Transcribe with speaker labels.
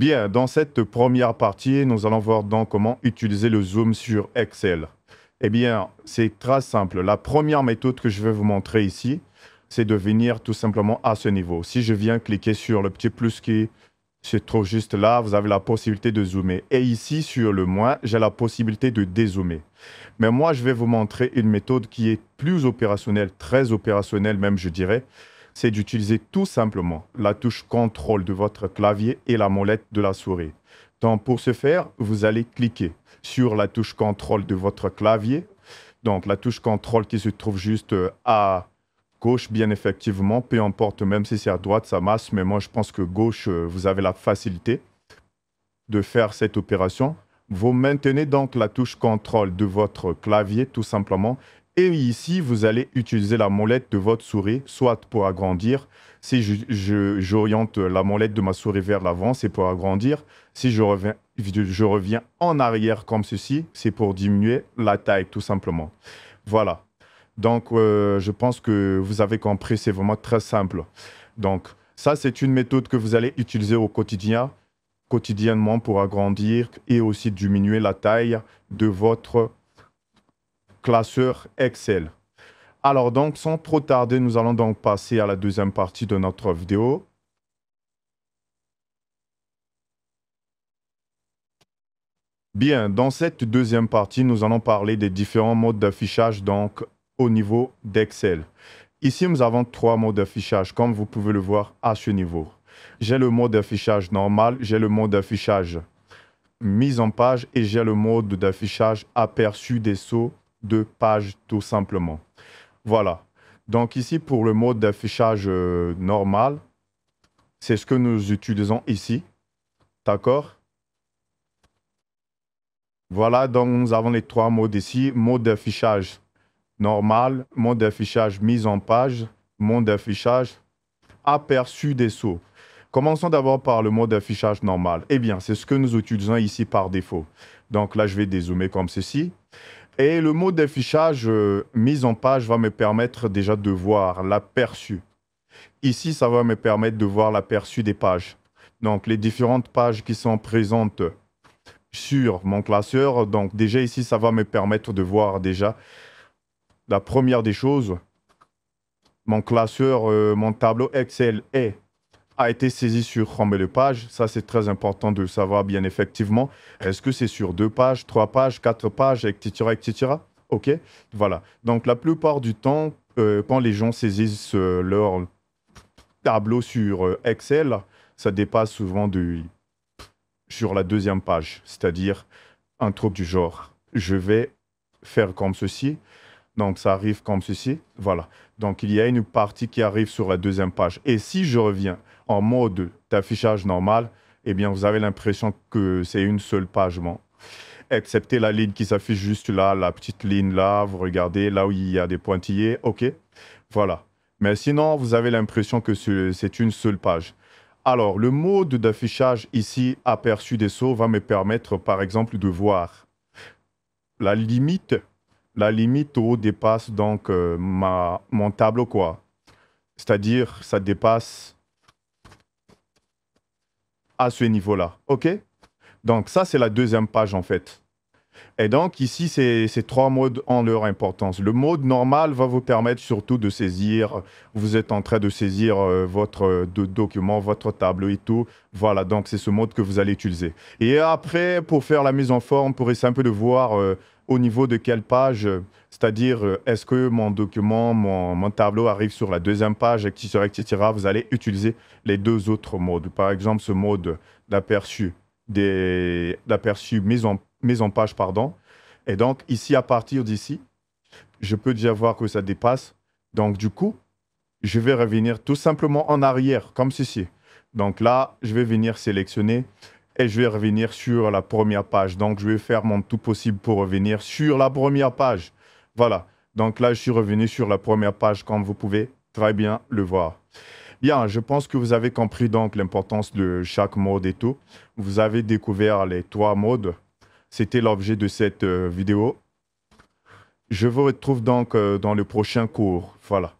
Speaker 1: Bien, dans cette première partie, nous allons voir donc comment utiliser le zoom sur Excel. Eh bien, c'est très simple. La première méthode que je vais vous montrer ici, c'est de venir tout simplement à ce niveau. Si je viens cliquer sur le petit plus qui se trouve juste là, vous avez la possibilité de zoomer. Et ici, sur le moins, j'ai la possibilité de dézoomer. Mais moi, je vais vous montrer une méthode qui est plus opérationnelle, très opérationnelle même, je dirais. C'est d'utiliser tout simplement la touche contrôle de votre clavier et la molette de la souris. Donc, pour ce faire, vous allez cliquer sur la touche contrôle de votre clavier. Donc, la touche contrôle qui se trouve juste à gauche, bien effectivement, peu importe, même si c'est à droite, ça marche. Mais moi, je pense que gauche, vous avez la facilité de faire cette opération. Vous maintenez donc la touche contrôle de votre clavier, tout simplement. Et ici, vous allez utiliser la molette de votre souris, soit pour agrandir. Si j'oriente la molette de ma souris vers l'avant, c'est pour agrandir. Si je reviens en arrière comme ceci, c'est pour diminuer la taille, tout simplement. Voilà. Donc, je pense que vous avez compris, c'est vraiment très simple. Donc, ça, c'est une méthode que vous allez utiliser au quotidiennement pour agrandir et aussi diminuer la taille de votre classeur Excel. Alors donc, sans trop tarder, nous allons donc passer à la deuxième partie de notre vidéo. Bien, dans cette deuxième partie, nous allons parler des différents modes d'affichage donc au niveau d'Excel. Ici, nous avons trois modes d'affichage, comme vous pouvez le voir à ce niveau. J'ai le mode d'affichage normal, j'ai le mode d'affichage mise en page et j'ai le mode d'affichage aperçu des sauts de page tout simplement. Voilà. Donc ici, pour le mode d'affichage normal, c'est ce que nous utilisons ici. D'accord? Voilà, donc nous avons les trois modes ici. Mode d'affichage normal, mode d'affichage mise en page, mode d'affichage aperçu des sauts. Commençons d'abord par le mode d'affichage normal. Eh bien, c'est ce que nous utilisons ici par défaut. Donc là, je vais dézoomer comme ceci. Et le mode d'affichage mise en page va me permettre déjà de voir l'aperçu. Ici, ça va me permettre de voir l'aperçu des pages. Donc, les différentes pages qui sont présentes sur mon classeur. Donc, déjà ici, ça va me permettre de voir déjà la première des choses. Mon classeur, mon tableau Excel a été saisi sur combien de pages. Ça, c'est très important de savoir bien effectivement. Est-ce que c'est sur 2 pages, 3 pages, 4 pages, etc., etc. OK? Voilà. Donc, la plupart du temps, quand les gens saisissent leur tableau sur Excel, ça dépasse souvent sur la deuxième page. C'est-à-dire un truc du genre, je vais faire comme ceci. Donc, ça arrive comme ceci. Voilà. Donc, il y a une partie qui arrive sur la deuxième page. Et si je reviens en mode d'affichage normal, eh bien, vous avez l'impression que c'est une seule page. Bon. Excepté la ligne qui s'affiche juste là, la petite ligne là. Vous regardez là où il y a des pointillés. OK. Voilà. Mais sinon, vous avez l'impression que c'est une seule page. Alors, le mode d'affichage ici, aperçu des sauts, va me permettre, par exemple, de voir la limite. La limite où dépasse donc mon tableau, quoi. C'est-à-dire, ça dépasse à ce niveau-là. OK? Donc, ça, c'est la deuxième page, en fait. Et donc, ici, ces trois modes ont leur importance. Le mode normal va vous permettre surtout de saisir, vous êtes en train de saisir votre document, votre tableau et tout. Voilà, donc c'est ce mode que vous allez utiliser. Et après, pour faire la mise en forme, pour essayer un peu de voir au niveau de quelle page, c'est-à-dire est-ce que mon document, mon tableau arrive sur la deuxième page, etc., etc., vous allez utiliser les deux autres modes. Par exemple, ce mode d'aperçu mise en page, pardon. Et donc, ici, à partir d'ici, je peux déjà voir que ça dépasse. Donc, du coup, je vais revenir tout simplement en arrière, comme ceci. Donc là, je vais venir sélectionner et je vais revenir sur la première page. Donc, je vais faire mon tout possible pour revenir sur la première page. Voilà. Donc là, je suis revenu sur la première page, comme vous pouvez très bien le voir. Bien, je pense que vous avez compris donc l'importance de chaque mode et tout. Vous avez découvert les trois modes. C'était l'objet de cette vidéo. Je vous retrouve donc dans le prochain cours. Voilà.